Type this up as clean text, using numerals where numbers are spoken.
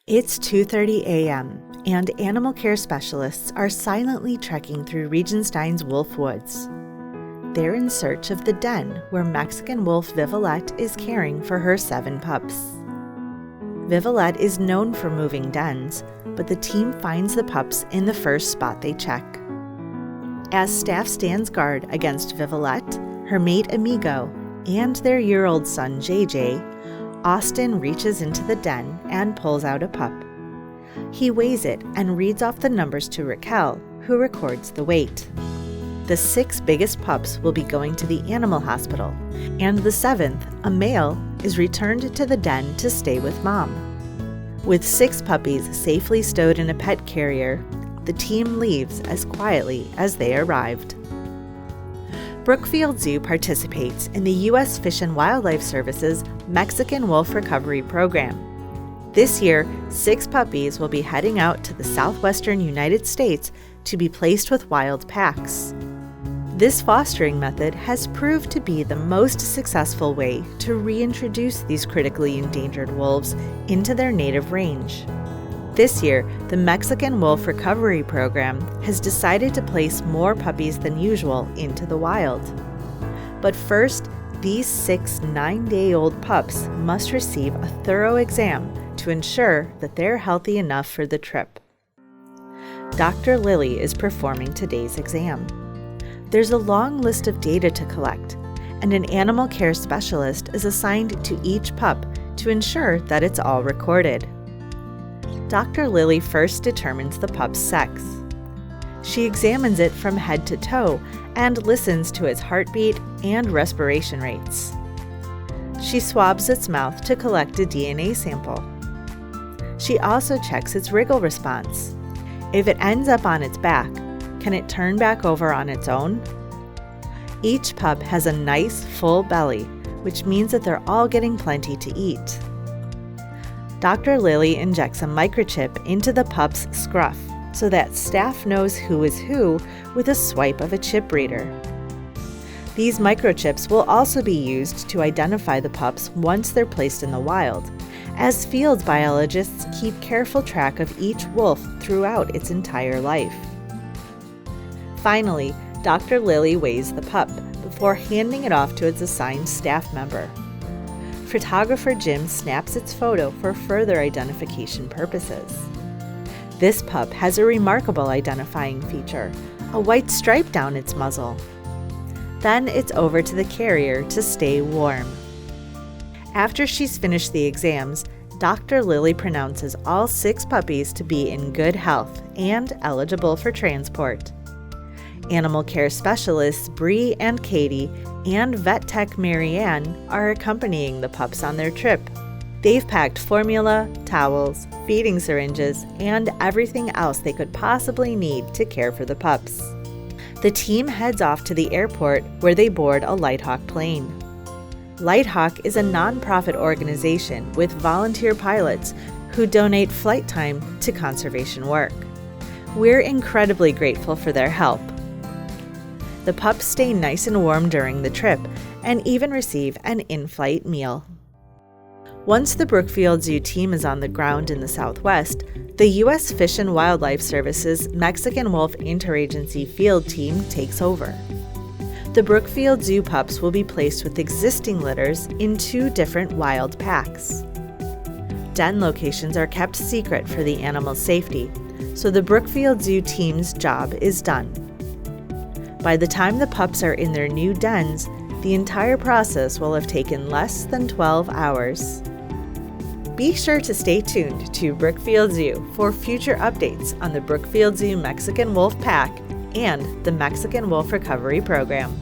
It's 2:30 a.m., and animal care specialists are silently trekking through Regenstein's Wolf Woods. They're in search of the den where Mexican wolf Vivalette is caring for her 7 pups. Vivalette is known for moving dens, but the team finds the pups in the first spot they check. As staff stands guard against Vivalette, her mate Amigo, and their year-old son JJ, Austin reaches into the den and pulls out a pup. He weighs it and reads off the numbers to Raquel, who records the weight. The 6 biggest pups will be going to the animal hospital, and the 7th, a male, is returned to the den to stay with Mom. With 6 puppies safely stowed in a pet carrier, the team leaves as quietly as they arrived. Brookfield Zoo participates in the U.S. Fish and Wildlife Service's Mexican Wolf Recovery Program. This year, 6 puppies will be heading out to the southwestern United States to be placed with wild packs. This fostering method has proved to be the most successful way to reintroduce these critically endangered wolves into their native range. This year, the Mexican Wolf Recovery Program has decided to place more puppies than usual into the wild. But first, these 6 9-day-old pups must receive a thorough exam to ensure that they're healthy enough for the trip. Dr. Lily is performing today's exam. There's a long list of data to collect, and an animal care specialist is assigned to each pup to ensure that it's all recorded. Dr. Lily first determines the pup's sex. She examines it from head to toe and listens to its heartbeat and respiration rates. She swabs its mouth to collect a DNA sample. She also checks its wriggle response. If it ends up on its back, can it turn back over on its own? Each pup has a nice, full belly, which means that they're all getting plenty to eat. Dr. Lily injects a microchip into the pup's scruff so that staff knows who is who with a swipe of a chip reader. These microchips will also be used to identify the pups once they're placed in the wild, as field biologists keep careful track of each wolf throughout its entire life. Finally, Dr. Lily weighs the pup before handing it off to its assigned staff member. Photographer Jim snaps its photo for further identification purposes. This pup has a remarkable identifying feature, a white stripe down its muzzle. Then it's over to the carrier to stay warm. After she's finished the exams, Dr. Lily pronounces all 6 puppies to be in good health and eligible for transport. Animal care specialists Bree and Katie and vet tech Marianne are accompanying the pups on their trip. They've packed formula, towels, feeding syringes, and everything else they could possibly need to care for the pups. The team heads off to the airport where they board a Lighthawk plane. Lighthawk is a nonprofit organization with volunteer pilots who donate flight time to conservation work. We're incredibly grateful for their help. The pups stay nice and warm during the trip and even receive an in-flight meal. Once the Brookfield Zoo team is on the ground in the Southwest, the U.S. Fish and Wildlife Service's Mexican Wolf Interagency Field Team takes over. The Brookfield Zoo pups will be placed with existing litters in 2 different wild packs. Den locations are kept secret for the animals' safety, so the Brookfield Zoo team's job is done. By the time the pups are in their new dens, the entire process will have taken less than 12 hours. Be sure to stay tuned to Brookfield Zoo for future updates on the Brookfield Zoo Mexican Wolf Pack and the Mexican Wolf Recovery Program.